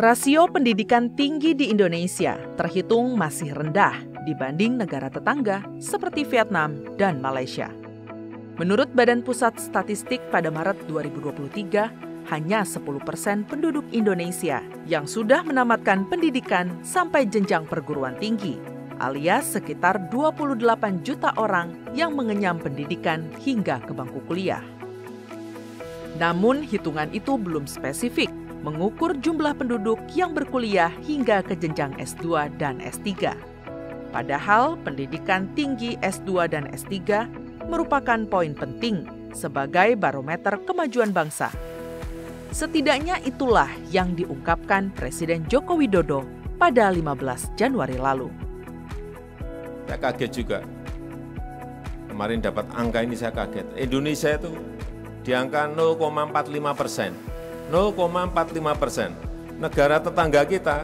Rasio pendidikan tinggi di Indonesia terhitung masih rendah dibanding negara tetangga seperti Vietnam dan Malaysia. Menurut Badan Pusat Statistik pada Maret 2023, hanya 10% penduduk Indonesia yang sudah menamatkan pendidikan sampai jenjang perguruan tinggi, alias sekitar 28 juta orang yang mengenyam pendidikan hingga ke bangku kuliah. Namun hitungan itu belum spesifik mengukur jumlah penduduk yang berkuliah hingga ke jenjang S2 dan S3. Padahal pendidikan tinggi S2 dan S3 merupakan poin penting sebagai barometer kemajuan bangsa. Setidaknya itulah yang diungkapkan Presiden Joko Widodo pada 15 Januari lalu. Saya kaget juga. Kemarin dapat angka ini saya kaget. Indonesia itu di angka 0,45%. 0,45%. Negara tetangga kita,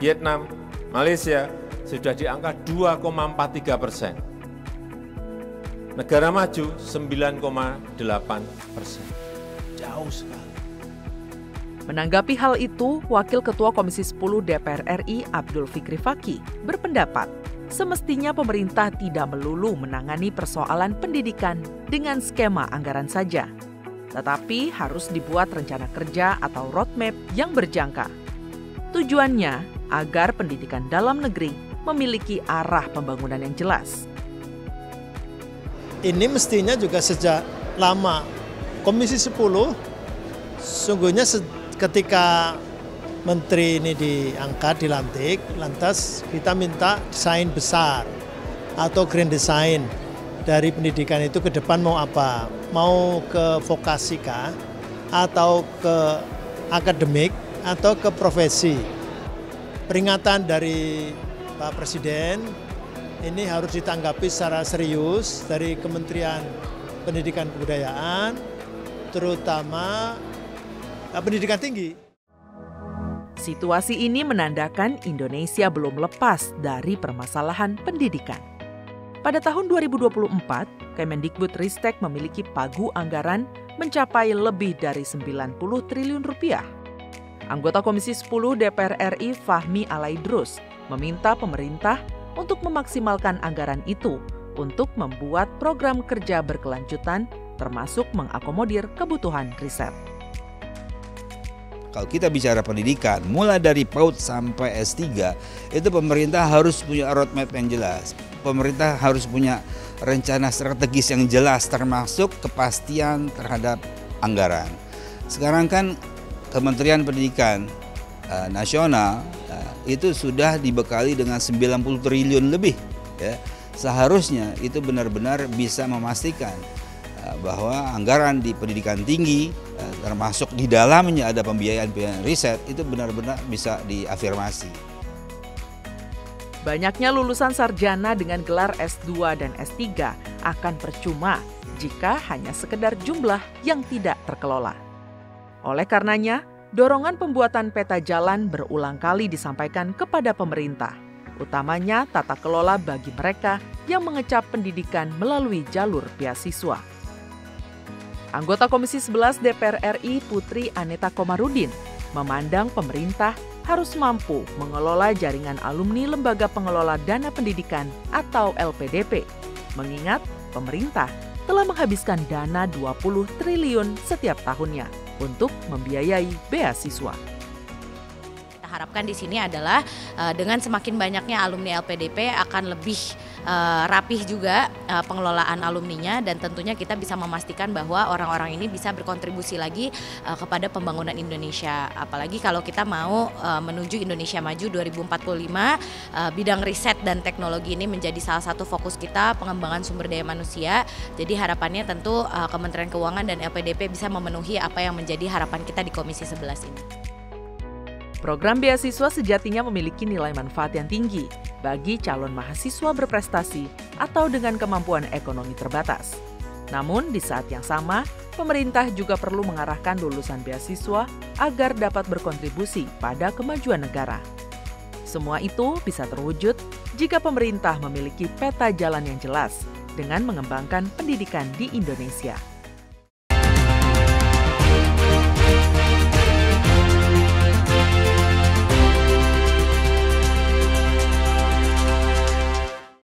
Vietnam, Malaysia, sudah di angka 2,43%. Negara maju 9,8%. Jauh sekali. Menanggapi hal itu, Wakil Ketua Komisi 10 DPR RI Abdul Fikri Fakih berpendapat semestinya pemerintah tidak melulu menangani persoalan pendidikan dengan skema anggaran saja, tetapi harus dibuat rencana kerja atau roadmap yang berjangka. Tujuannya agar pendidikan dalam negeri memiliki arah pembangunan yang jelas. Ini mestinya juga sejak lama. Komisi 10 sungguhnya ketika menteri ini diangkat, dilantik, lantas kita minta desain besar atau grand design dari pendidikan itu ke depan mau apa? Mau ke vokasi kah? Atau ke akademik? Atau ke profesi? Peringatan dari Pak Presiden ini harus ditanggapi secara serius dari Kementerian Pendidikan Kebudayaan, terutama pendidikan tinggi. Situasi ini menandakan Indonesia belum lepas dari permasalahan pendidikan. Pada tahun 2024, Kemendikbudristek memiliki pagu anggaran mencapai lebih dari 90 triliun rupiah. Anggota Komisi 10 DPR RI Fahmi Alaidrus meminta pemerintah untuk memaksimalkan anggaran itu untuk membuat program kerja berkelanjutan termasuk mengakomodir kebutuhan riset. Kalau kita bicara pendidikan, mulai dari PAUD sampai S3, itu pemerintah harus punya roadmap yang jelas. Pemerintah harus punya rencana strategis yang jelas, termasuk kepastian terhadap anggaran. Sekarang kan Kementerian Pendidikan Nasional itu sudah dibekali dengan 90 triliun lebih. Ya. Seharusnya itu benar-benar bisa memastikan bahwa anggaran di pendidikan tinggi, termasuk di dalamnya ada pembiayaan riset, itu benar-benar bisa diafirmasi. Banyaknya lulusan sarjana dengan gelar S2 dan S3 akan percuma jika hanya sekedar jumlah yang tidak terkelola. Oleh karenanya, dorongan pembuatan peta jalan berulang kali disampaikan kepada pemerintah, utamanya tata kelola bagi mereka yang mengecap pendidikan melalui jalur beasiswa. Anggota Komisi 11 DPR RI Putri Aneta Komarudin memandang pemerintah harus mampu mengelola jaringan alumni Lembaga Pengelola Dana Pendidikan atau LPDP, mengingat pemerintah telah menghabiskan dana 20 triliun setiap tahunnya untuk membiayai beasiswa. Harapkan di sini adalah dengan semakin banyaknya alumni LPDP akan lebih rapih juga pengelolaan alumninya, dan tentunya kita bisa memastikan bahwa orang-orang ini bisa berkontribusi lagi kepada pembangunan Indonesia. Apalagi kalau kita mau menuju Indonesia Maju 2045, bidang riset dan teknologi ini menjadi salah satu fokus kita, pengembangan sumber daya manusia. Jadi harapannya tentu Kementerian Keuangan dan LPDP bisa memenuhi apa yang menjadi harapan kita di Komisi 11 ini. Program beasiswa sejatinya memiliki nilai manfaat yang tinggi bagi calon mahasiswa berprestasi atau dengan kemampuan ekonomi terbatas. Namun di saat yang sama, pemerintah juga perlu mengarahkan lulusan beasiswa agar dapat berkontribusi pada kemajuan negara. Semua itu bisa terwujud jika pemerintah memiliki peta jalan yang jelas dengan mengembangkan pendidikan di Indonesia.